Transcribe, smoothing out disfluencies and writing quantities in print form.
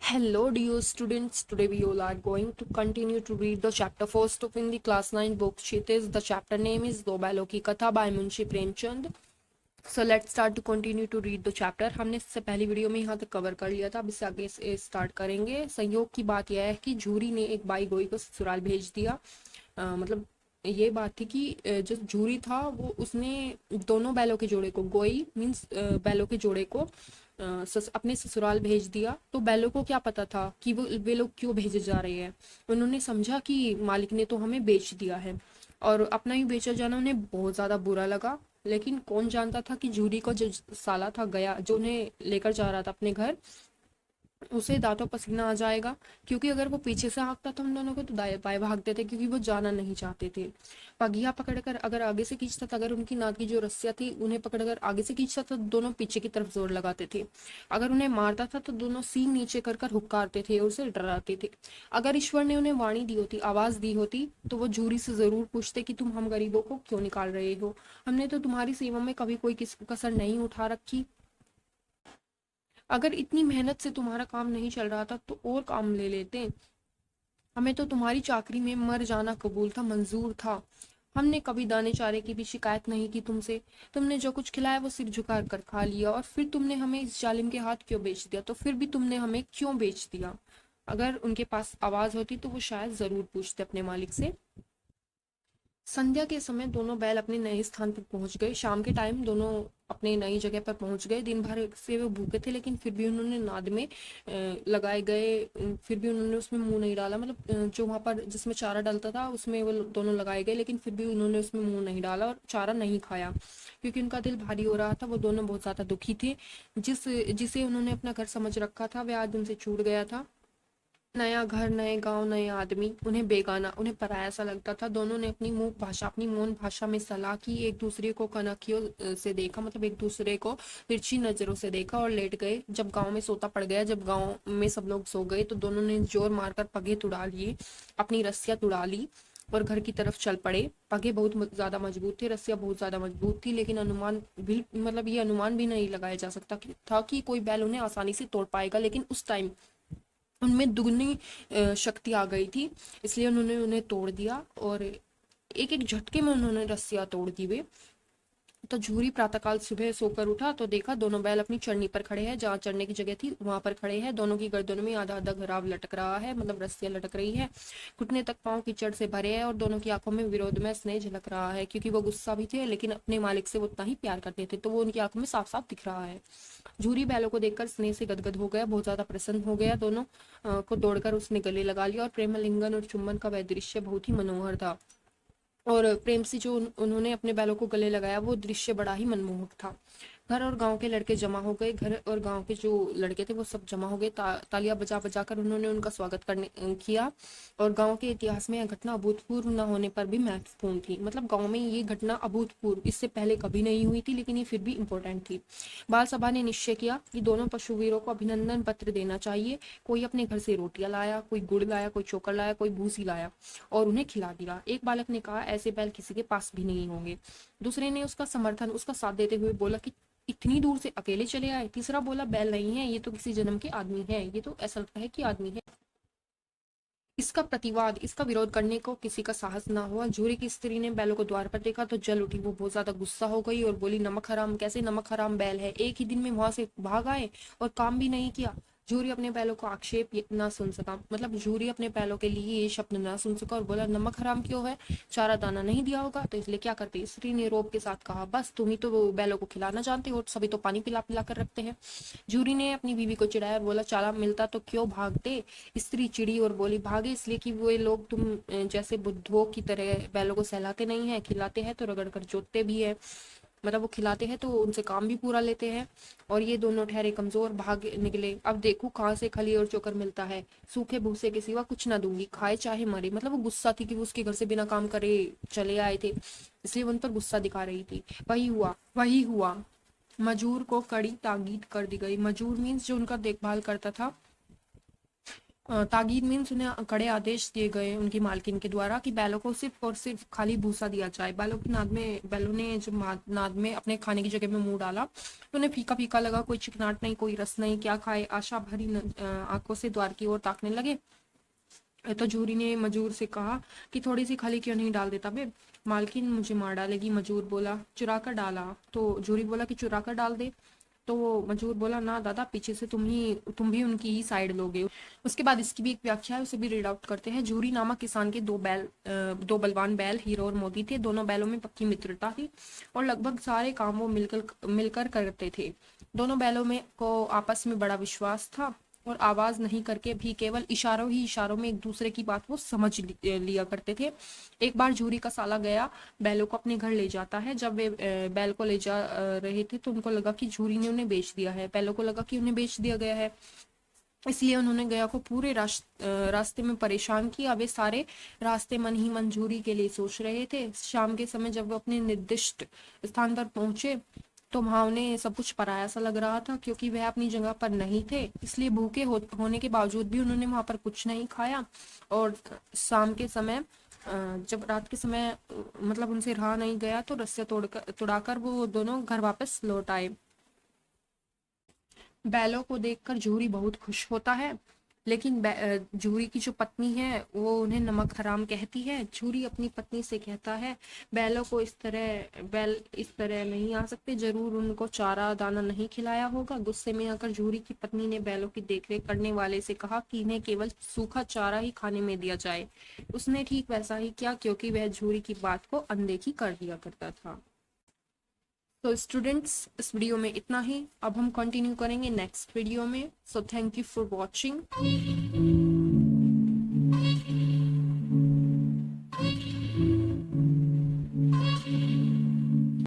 Hello, dear students. Today we all are going to continue to read the chapter first of in the class 9 book. Kshitij. The chapter name is दो बैलों की कथा by Munshi Premchand. So let's start to continue to read the chapter. हमने इससे पहली video में यहाँ तक कवर कर लिया था. अब इससे आगे स्टार्ट करेंगे. संयोग की बात यह है कि झूरी ने एक बाई गोई को ससुराल भेज दिया. मतलब ये बात थी कि जो झूरी था वो उसने दोनों बैलों के जोड़े को, गोई मीन्स बैलों के जोड़े को अपने ससुराल भेज दिया. तो बैलों को क्या पता था कि वे लोग क्यों भेजे जा रहे हैं. उन्होंने समझा कि मालिक ने तो हमें बेच दिया है और अपना ही बेचा जाना उन्हें बहुत ज़्यादा बुरा लगा. लेकिन कौन जानता था कि झूरी को जो साला था गया, जो उन्हें लेकर जा रहा था अपने घर, उसे दांतों पसीना आ जाएगा. क्योंकि अगर वो पीछे से हाँकता तो हम दोनों को तो दाएं बाएं भागते थे, क्योंकि वो जाना नहीं चाहते थे. पगिया पकड़कर अगर आगे से खींचता था, अगर उनकी नाक की जो रस्सियां थी उन्हें पकड़कर आगे से खींचता था, तो दोनों पीछे की तरफ जोर लगाते थे. अगर उन्हें मारता था तो दोनों सींग नीचे कर कर हुक्कारते थे और उसे डराते थे. अगर ईश्वर ने उन्हें वाणी दी होती, आवाज दी होती, तो वो झूरी से जरूर पूछते कि तुम हम गरीबों को क्यों निकाल रहे हो. हमने तो तुम्हारी सेवा में कभी कोई कसर नहीं उठा रखी. अगर इतनी मेहनत से तुम्हारा काम नहीं चल रहा था तो और काम ले लेते. हमें तो तुम्हारी चाकरी में मर जाना कबूल था, मंजूर था. हमने कभी दाने चारे की भी शिकायत नहीं की तुमसे. तुमने जो कुछ खिलाया वो सिर झुका कर खा लिया. और फिर तुमने हमें इस जालिम के हाथ क्यों बेच दिया. तो फिर भी तुमने हमें क्यों बेच दिया. अगर उनके पास आवाज होती तो वो शायद जरूर पूछते अपने मालिक से. संध्या के समय दोनों बैल अपने नए स्थान पर पहुंच गए. शाम के टाइम दोनों अपने नई जगह पर पहुंच गए. दिन भर से वो भूखे थे, लेकिन फिर भी उन्होंने नाद में लगाए गए, फिर भी उन्होंने उसमें मुंह नहीं डाला. मतलब जो वहां पर जिसमें चारा डलता था उसमें वो दोनों लगाए गए, लेकिन फिर भी उन्होंने उसमें मुंह नहीं डाला और चारा नहीं खाया, क्योंकि उनका दिल भारी हो रहा था. वो दोनों बहुत ज्यादा दुखी थे. जिसे उन्होंने अपना घर समझ रखा था वह आज उनसे छूट गया था. नया घर, नए गांव, नए आदमी, उन्हें बेगाना, उन्हें पराया सा लगता था. दोनों ने अपनी मूक भाषा, अपनी मौन भाषा में सलाह की. एक दूसरे को कनखियों से देखा, मतलब एक दूसरे को तिरछी नजरों से देखा और लेट गए. जब गांव में सोता पड़ गया, जब गांव में सब लोग सो गए, तो दोनों ने जोर मारकर पगे तुड़ा लिए, अपनी रस्सियां तुड़ा ली और घर की तरफ चल पड़े. पगे बहुत ज्यादा मजबूत थे, रस्सियां बहुत ज्यादा मजबूत थी, लेकिन अनुमान भी, मतलब ये अनुमान भी नहीं लगाया जा सकता था कि कोई बैल उन्हें आसानी से तोड़ पाएगा. लेकिन उस टाइम उनमें दुगनी शक्ति आ गई थी, इसलिए उन्होंने उन्हें तोड़ दिया और एक एक झटके में उन्होंने रस्सियां तोड़ दी. वे तो झूरी प्रातःकाल सुबह सोकर उठा तो देखा दोनों बैल अपनी चढ़नी पर खड़े हैं. जहाँ चढ़ने की जगह थी वहां पर खड़े हैं. दोनों की गर्दनों में आधा आधा घराव लटक रहा है, मतलब रस्सियां लटक रही है. घुटने तक पांव कीचड़ से भरे हैं और दोनों की आंखों में विरोध में स्नेह झलक रहा है, क्योंकि वो गुस्सा भी थे लेकिन अपने मालिक से वो उतना ही प्यार करते थे, तो वो उनकी आंखों में साफ साफ दिख रहा है. झूरी बैलों को देखकर स्नेह से गदगद हो गया, बहुत ज्यादा प्रसन्न हो गया. दोनों को दौड़कर उसने गले लगा लिया और प्रेम लिंगन और चुम्बन का वह दृश्य बहुत ही मनोहर था. और प्रेम से जो उन्होंने अपने बैलों को गले लगाया वो दृश्य बड़ा ही मनमोहक था. घर और गांव के लड़के जमा हो गए. घर और गांव के जो लड़के थे वो सब जमा हो गए. तालियां बजा बजा कर उन्होंने उनका स्वागत करने किया. और गांव के इतिहास में यह घटना अभूतपूर्व न होने पर भी महत्वपूर्ण थी. मतलब गांव में ये घटना अभूतपूर्व, इससे पहले कभी नहीं हुई थी, लेकिन ये फिर भी इम्पोर्टेंट थी. बाल सभा ने निश्चय किया कि दोनों पशुवीरों को अभिनंदन पत्र देना चाहिए. कोई अपने घर से रोटियां लाया, कोई गुड़ लाया, कोई चोकर लाया, कोई भूसी लाया और उन्हें खिला दिया. एक बालक ने कहा, ऐसे बैल किसी के पास भी नहीं होंगे. दूसरे ने उसका समर्थन, उसका साथ देते हुए बोला कि इतनी दूर से अकेले चले आए. तीसरा बोला, बैल नहीं है, ये तो किसी जन्म के आदमी है, ये तो ऐसा लगता है कि आदमी है. इसका प्रतिवाद, इसका विरोध करने को किसी का साहस ना हुआ. झूरी की स्त्री ने बैलों को द्वार पर देखा तो जल उठी. वो बहुत ज्यादा गुस्सा हो गई और बोली, नमक हराम, कैसे नमक हराम बैल है, एक ही दिन में वहां से भाग आए और काम भी नहीं किया. झूरी अपने बैलों को आक्षेप ना सुन सका, मतलब झूरी अपने बैलों के लिए ये शब्द ना सुन सका और बोला, नमक हराम क्यों है, चारा दाना नहीं दिया होगा तो इसलिए क्या करते. स्त्री ने रोब के साथ कहा, बस तुम ही तो वो बैलों को खिलाना जानते हो, सभी तो पानी पिला पिला कर रखते हैं. झूरी ने अपनी बीवी को चिढ़ाया और बोला, चारा मिलता तो क्यों भागते. स्त्री चिड़ी और बोली, भागे इसलिए कि वे लोग तुम जैसे बुद्धों की तरह बैलों को सहलाते नहीं है, खिलाते हैं तो रगड़ कर जोतते भी है. मतलब वो खिलाते हैं तो उनसे काम भी पूरा लेते हैं. और ये दोनों ठहरे कमजोर, भाग निकले. अब देखो कहाँ से खली और चोकर मिलता है, सूखे भूसे के सिवा कुछ ना दूंगी, खाए चाहे मरे. मतलब वो गुस्सा थी कि वो उसके घर से बिना काम करे चले आए थे, इसलिए उन पर गुस्सा दिखा रही थी. वही हुआ, वही हुआ. मजूर को कड़ी ताकीद कर दी गई. मजूर मीन्स जो उनका देखभाल करता था, तागीद मीन्स उन्हें कड़े आदेश दिए गए उनकी मालकिन के द्वारा कि बैलों को सिर्फ और सिर्फ खाली भूसा दिया जाए। बैलों ने जब नाद में अपने खाने की जगह में मुंह डाला तो उन्हें फीका फीका लगा, कोई चिकनाट नहीं, कोई रस नहीं, क्या खाए। आशा भरी आंखों से द्वार की ओर ताकने लगे। तो जूरी ने मजूर से कहा कि थोड़ी सी खली क्यों नहीं डाल देता बे, मालकिन मुझे मार डालेगी। मजूर बोला चुरा कर डाला। तो जूरी बोला कि चुरा कर डाल दे। तो वो मजूर बोला ना दादा, पीछे से तुम भी उनकी ही साइड लोगे। उसके बाद इसकी भी एक व्याख्या है, उसे भी रीड आउट करते हैं। जूरी नामक किसान के दो बलवान बैल हीरो और मोती थे। दोनों बैलों में पक्की मित्रता थी और लगभग सारे काम वो मिलकर करते थे। दोनों बैलों में को आपस में बड़ा विश्वास था और आवाज नहीं करके भी केवल इशारों में एक दूसरे की बात वो समझ लिया करते थे। एक बार जूरी का साला गया बैलों को अपने घर ले जाता है। जब वे बैल को ले जा रहे थे तो उनको लगा कि जूरी ने उन्हें बेच दिया है। बैलों को लगा कि उन्हें बेच दिया गया है, इसलिए उन्होंने गया को पूरे रास्ते में परेशान किया। वे सारे रास्ते मन ही मन जूरी के लिए सोच रहे थे। शाम के समय जब वो अपने निर्दिष्ट स्थान पर पहुंचे तो वहां उन्हें सब कुछ पराया सा लग रहा था, क्योंकि वह अपनी जगह पर नहीं थे। इसलिए भूखे होने के बावजूद भी उन्होंने वहां पर कुछ नहीं खाया। और शाम के समय जब रात के समय मतलब उनसे रहा नहीं गया तो रस्से तोड़ाकर वो दोनों घर वापस लौट आए। बैलों को देखकर जूरी बहुत खुश होता है, लेकिन जूरी की जो पत्नी है वो उन्हें नमक हराम कहती है। जूरी अपनी पत्नी से कहता है बैल इस तरह नहीं आ सकते, जरूर उनको चारा दाना नहीं खिलाया होगा। गुस्से में आकर जूरी की पत्नी ने बैलों की देखरेख करने वाले से कहा कि इन्हें केवल सूखा चारा ही खाने में दिया जाए। उसने ठीक वैसा ही किया, क्योंकि वह जूरी की बात को अनदेखी कर दिया करता था। तो स्टूडेंट्स, इस वीडियो में इतना ही। अब हम कंटिन्यू करेंगे नेक्स्ट वीडियो में। So thank you for watching.